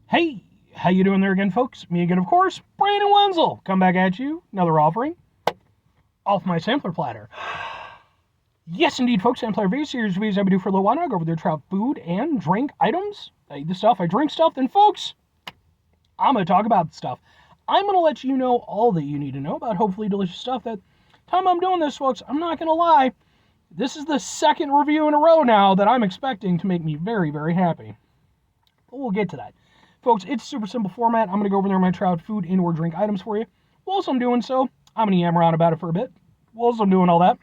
Hey, how you doing there again, folks? Me again, of course, Brandon Wenzel. Come back at you, another offering off my sampler platter. Yes, indeed, folks, sampler video series reviews I do for a little while. I go over there, try out food and drink items. I eat the stuff, I drink stuff. Then, folks, I'm going to talk about the stuff. I'm going to let you know all that you need to know about hopefully delicious stuff. That time I'm doing this, folks, I'm not going to lie. This is the second review in a row now that I'm expecting to make me very, very happy. But we'll get to that. Folks, it's a super simple format. I'm going to go over there and try out food and or drink items for you. Whilst I'm doing so, I'm going to yammer on about it for a bit. Whilst I'm doing all that,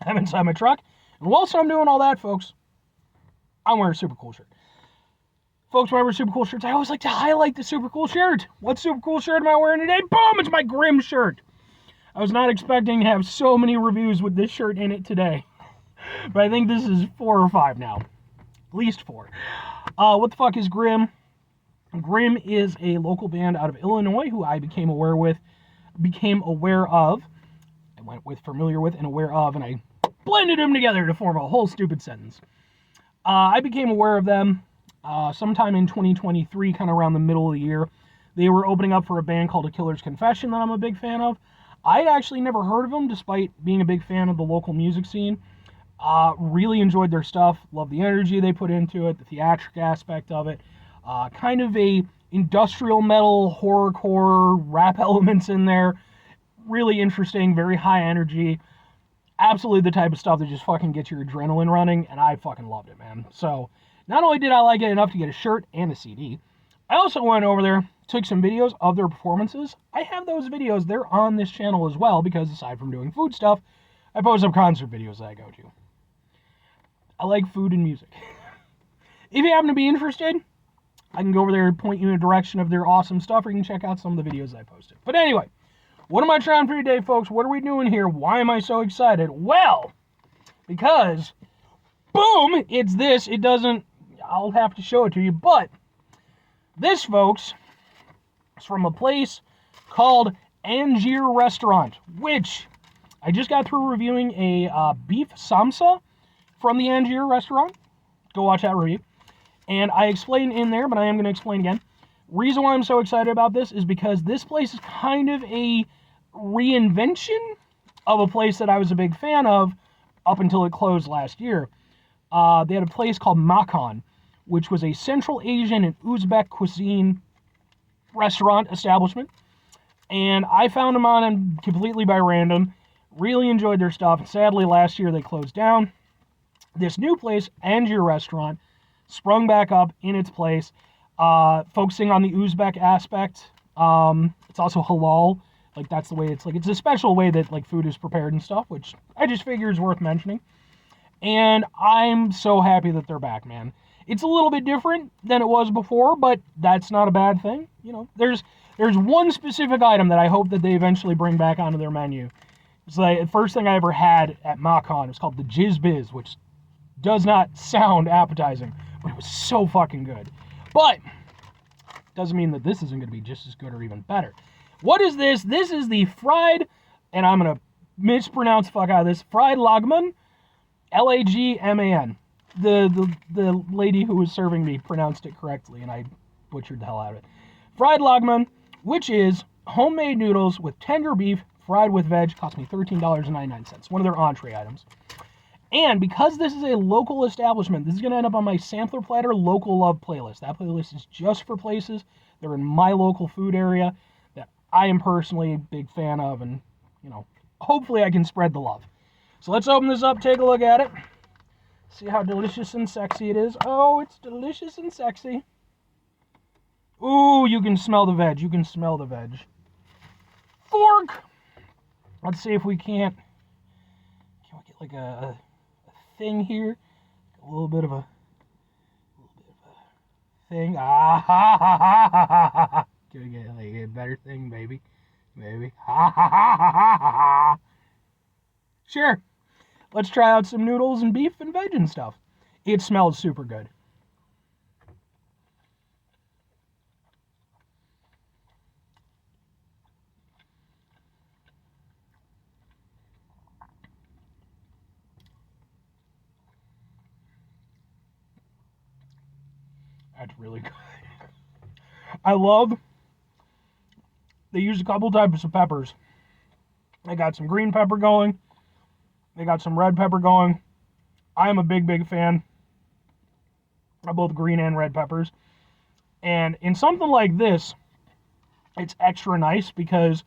I'm inside my truck. And whilst I'm doing all that, folks, I'm wearing a super cool shirt. Folks, when I wear super cool shirts, I always like to highlight the super cool shirt. What super cool shirt am I wearing today? Boom! It's my Grimm shirt. I was not expecting to have so many reviews with this shirt in it today. But I think this is 4 or 5 now. At least 4. What the fuck is Grimm? Grimm is a local band out of Illinois who I became aware of. I went with familiar with and aware of, and I blended them together to form a whole stupid sentence. I became aware of them sometime in 2023, kind of around the middle of the year. They were opening up for a band called A Killer's Confession that I'm a big fan of. I'd actually never heard of them, despite being a big fan of the local music scene. Really enjoyed their stuff. Love the energy they put into it, the theatric aspect of it. Kind of a industrial metal, horrorcore, rap elements in there. Really interesting, very high energy. Absolutely the type of stuff that just fucking gets your adrenaline running, and I fucking loved it, man. So, not only did I like it enough to get a shirt and a CD, I also went over there, took some videos of their performances. I have those videos, they're on this channel as well, because aside from doing food stuff, I post some concert videos that I go to. I like food and music. If you happen to be interested, I can go over there and point you in a direction of their awesome stuff, or you can check out some of the videos I posted. But anyway, what am I trying for today, folks? What are we doing here? Why am I so excited? Well, because, boom, it's this. It doesn't, I'll have to show it to you, but this, folks, is from a place called Anjir Restaurant, which I just got through reviewing a beef samsa from the Anjir Restaurant. Go watch that review. And I explained in there, but I am going to explain again. Reason why I'm so excited about this is because this place is kind of a reinvention of a place that I was a big fan of up until it closed last year. They had a place called Makan, which was a Central Asian and Uzbek cuisine restaurant establishment. And I found them on them completely by random. Really enjoyed their stuff. And sadly, last year they closed down. This new place, Anjir Restaurant, sprung back up in its place, focusing on the Uzbek aspect. It's also halal. Like, that's the way it's a special way that, like, food is prepared and stuff, which I just figure is worth mentioning. And I'm so happy that they're back, man. It's a little bit different than it was before, but that's not a bad thing. You know, there's one specific item that I hope that they eventually bring back onto their menu. It's like the first thing I ever had at Makan. It was called the Jizz Biz, which does not sound appetizing, but it was so fucking good. But doesn't mean that this isn't going to be just as good or even better. What is this? This is the fried, and I'm going to mispronounce the fuck out of this, fried Lagman, Lagman. The lady who was serving me pronounced it correctly, and I butchered the hell out of it. Fried Lagman, which is homemade noodles with tender beef, fried with veg, cost me $13.99. One of their entree items. And because this is a local establishment, this is going to end up on my Sampler Platter Local Love playlist. That playlist is just for places that are in my local food area that I am personally a big fan of, and, you know, hopefully I can spread the love. So let's open this up, take a look at it, see how delicious and sexy it is. Oh, it's delicious and sexy. Ooh, you can smell the veg. You can smell the veg. Fork! Let's see if we can't get like a thing here, a little bit of a thing. Ah ha ha ha ha ha ha. Can we get like a better thing, baby? Ha ha ha ha ha ha. Sure. Let's try out some noodles and beef and veg and stuff. It smells super good. That's really good. I love, they used a couple types of peppers. They got some green pepper going. They got some red pepper going. I'm a big, big fan of both green and red peppers. And in something like this, it's extra nice because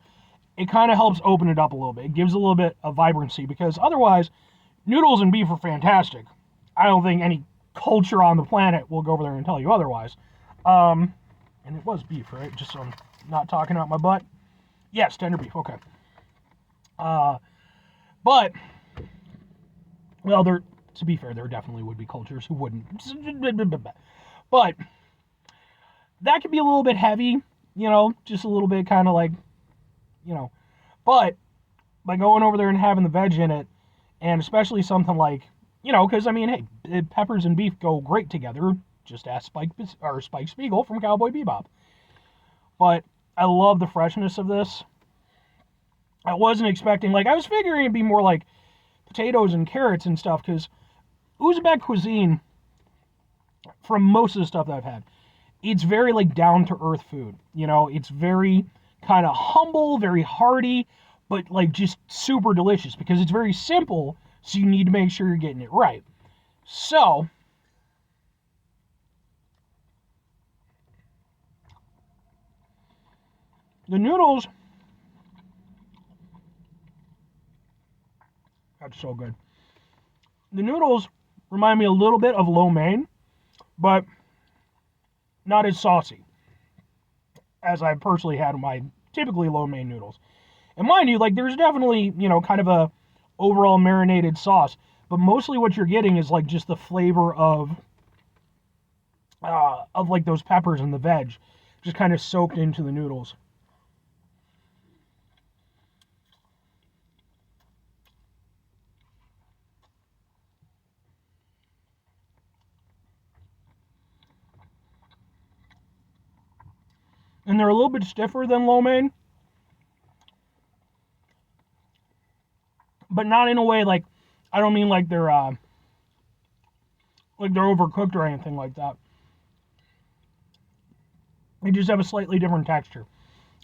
it kind of helps open it up a little bit. It gives a little bit of vibrancy because otherwise, noodles and beef are fantastic. I don't think any culture on the planet will go over there and tell you otherwise. And it was beef, right? Just so I'm not talking out my butt. Yes, tender beef. Okay. But, well, to be fair, there definitely would be cultures who wouldn't. But that could be a little bit heavy, just a little bit kind of like, but by going over there and having the veg in it, and especially something like, because I mean, hey, peppers and beef go great together. Just ask Spike Spiegel from Cowboy Bebop. But I love the freshness of this. I wasn't expecting, I was figuring it'd be more like potatoes and carrots and stuff, because Uzbek cuisine, from most of the stuff that I've had, it's very down-to-earth food. It's very kind of humble, very hearty, but just super delicious because it's very simple, so you need to make sure you're getting it right. So, the noodles, that's so good. The noodles remind me a little bit of lo mein, but not as saucy as I personally had my typically lo mein noodles. And mind you, there's definitely, kind of a overall marinated sauce, but mostly what you're getting is just the flavor of those peppers and the veg just kind of soaked into the noodles. And they're a little bit stiffer than lo mein, but not in a way I don't mean they're overcooked or anything like that. They just have a slightly different texture,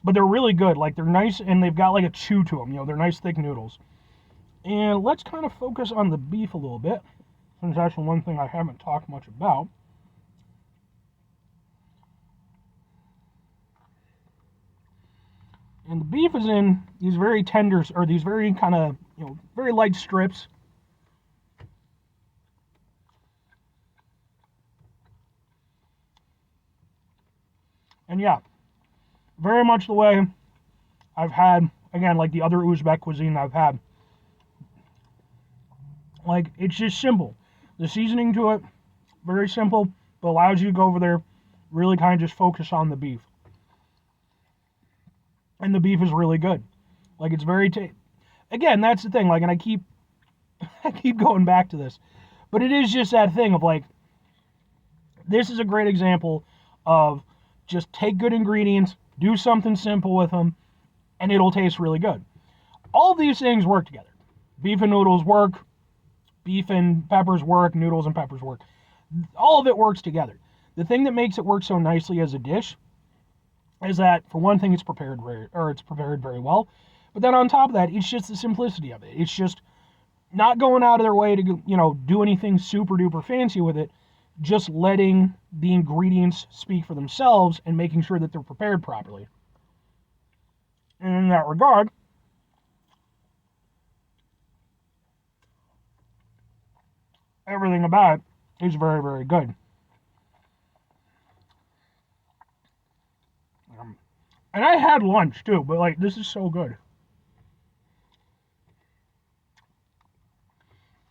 but they're really good. They're nice, and they've got a chew to them. They're nice thick noodles. And let's kind of focus on the beef a little bit, since that's the one thing I haven't talked much about. And the beef is in these very tender, or these very kind of, very light strips. And yeah, very much the way I've had, again, the other Uzbek cuisine I've had. It's just simple. The seasoning to it, very simple, but allows you to go over there, really kind of just focus on the beef. And the beef is really good. It's very again, that's the thing, and I keep going back to this. But it is just that thing of this is a great example of just take good ingredients, do something simple with them, and it'll taste really good. All of these things work together. Beef and noodles work, beef and peppers work, noodles and peppers work. All of it works together. The thing that makes it work so nicely as a dish is that, for one thing, it's prepared very well. But then on top of that, it's just the simplicity of it. It's just not going out of their way to, do anything super duper fancy with it. Just letting the ingredients speak for themselves and making sure that they're prepared properly. And in that regard, everything about it is very, very good. And I had lunch too, but this is so good.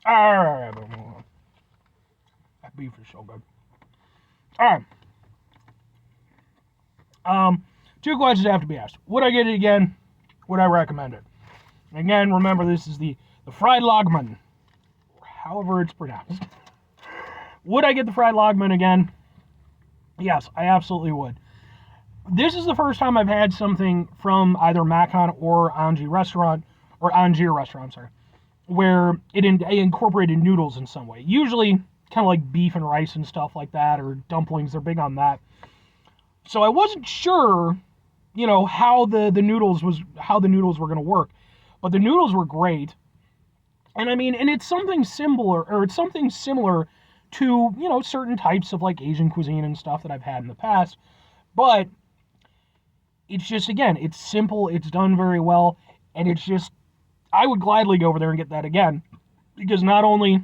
Alright, that beef is so good. Alright. Two questions have to be asked. Would I get it again? Would I recommend it? Again, remember, this is the fried Lagman, however it's pronounced. Would I get the fried Lagman again? Yes, I absolutely would. This is the first time I've had something from either Macon or Anjir restaurant, where it incorporated noodles in some way. Usually, kind of like beef and rice and stuff like that, or dumplings, they're big on that. So I wasn't sure, how the noodles were going to work. But the noodles were great. And I mean, and it's something similar to, certain types of like Asian cuisine and stuff that I've had in the past. But it's just, again, it's simple, it's done very well, and it's just, I would gladly go over there and get that again, because not only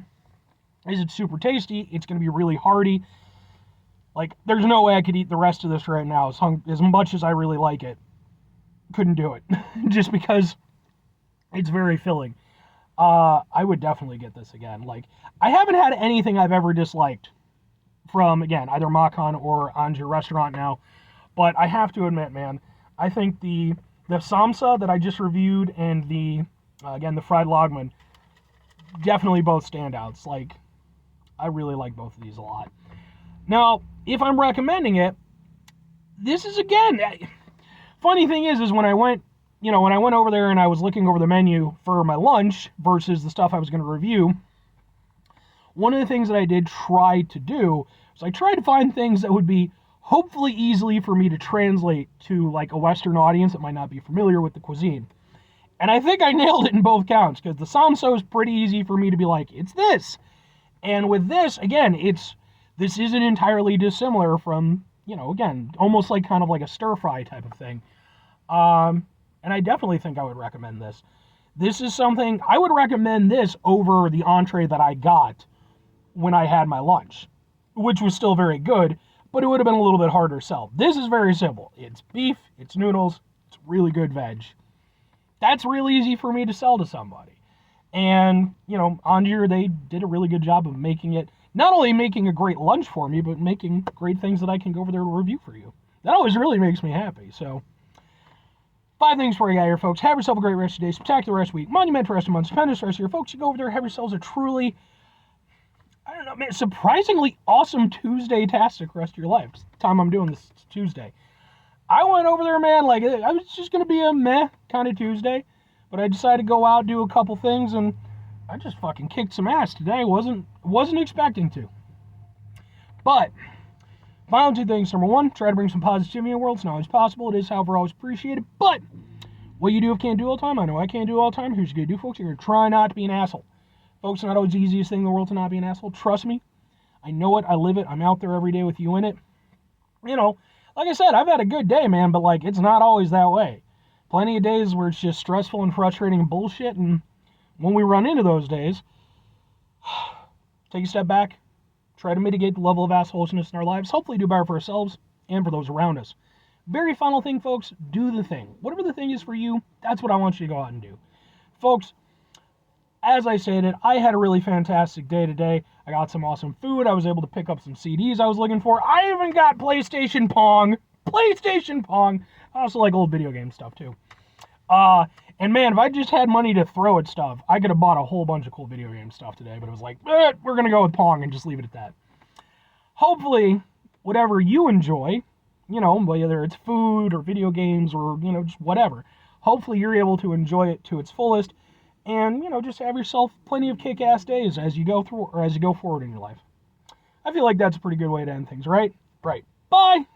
is it super tasty, it's going to be really hearty. Like, there's no way I could eat the rest of this right now, as much as I really like it. Couldn't do it, just because it's very filling. I would definitely get this again. Like, I haven't had anything I've ever disliked from, again, either Makan or Anjir restaurant now, but I have to admit, man, I think the samsa that I just reviewed and the fried Lagman, definitely both standouts. Like, I really like both of these a lot. Now, if I'm recommending it, this is, again, funny thing is when I went over there and I was looking over the menu for my lunch versus the stuff I was going to review, one of the things that I did try to do was I tried to find things that would be hopefully easily for me to translate to like a Western audience that might not be familiar with the cuisine. And I think I nailed it in both counts, because the samso is pretty easy for me to be like, it's this. And with this, again, this isn't entirely dissimilar from, again, almost like kind of like a stir fry type of thing. And I definitely think I would recommend this. This is something, I would recommend this over the entree that I got when I had my lunch, which was still very good, but it would have been a little bit harder to sell. This is very simple. It's beef, it's noodles, it's really good veg. That's real easy for me to sell to somebody. And, Anjir, they did a really good job of making it, not only making a great lunch for me, but making great things that I can go over there to review for you. That always really makes me happy. So, 5 things for you out here, folks. Have yourself a great rest of your day, spectacular rest of the week, monumental rest of the month, stupendous rest of your folks. You go over there, have yourselves a truly, surprisingly awesome Tuesday-tastic rest of your life. It's the time I'm doing this, it's Tuesday. I went over there, man, like, I was just going to be a meh kind of Tuesday, but I decided to go out, do a couple things, and I just fucking kicked some ass today. Wasn't expecting to. But final 2 things. Number 1, try to bring some positivity in the world. It's not always possible. It is, however, always appreciated. But what you do if can't do all the time, I know I can't do all the time. Here's what you're going to do, folks. You're going to try not to be an asshole. Folks, it's not always the easiest thing in the world to not be an asshole. Trust me. I know it. I live it. I'm out there every day with you in it. Like I said, I've had a good day, man, but, like, it's not always that way. Plenty of days where it's just stressful and frustrating and bullshit, and when we run into those days, take a step back, try to mitigate the level of assholishness in our lives, hopefully do better for ourselves and for those around us. Very final thing, folks, do the thing. Whatever the thing is for you, that's what I want you to go out and do. Folks, as I stated, I had a really fantastic day today. I got some awesome food. I was able to pick up some CDs I was looking for. I even got PlayStation Pong. I also like old video game stuff, too. And man, if I just had money to throw at stuff, I could have bought a whole bunch of cool video game stuff today, but it was like, we're going to go with Pong and just leave it at that. Hopefully, whatever you enjoy, whether it's food or video games or, just whatever, hopefully you're able to enjoy it to its fullest and, just have yourself plenty of kick-ass days as you go forward in your life. I feel like that's a pretty good way to end things, right? Right. Bye!